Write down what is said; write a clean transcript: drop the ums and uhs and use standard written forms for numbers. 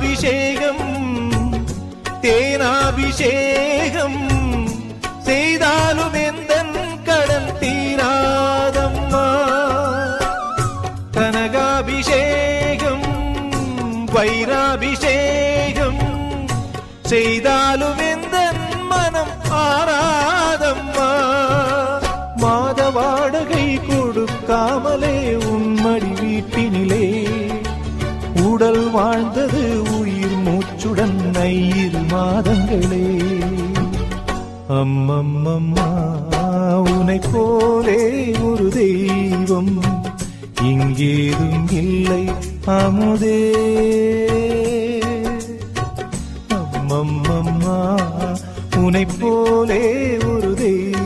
பாலாபிஷேகம் தேனாபிஷேகம் செய்தாலும் எந்தன் கடன் தீராதம்மா. கனகாபிஷேகம் வைராபிஷேகம் செய்தாலும் எந்தன் மனம் ஆராதம்மா. மாத வாடகை கொடுக்காமலே உன்மடி வீட்டினிலே உடல் வாழ்ந்தது உயிர் மூச்சுடன் 5 மாதங்களே. அம்மம்மம்மா உனை போலே ஒரு தெய்வம் இங்கேதும் இல்லை அமுதே. அம்மம்மம்மா உனை போலே ஒரு தெய்வம்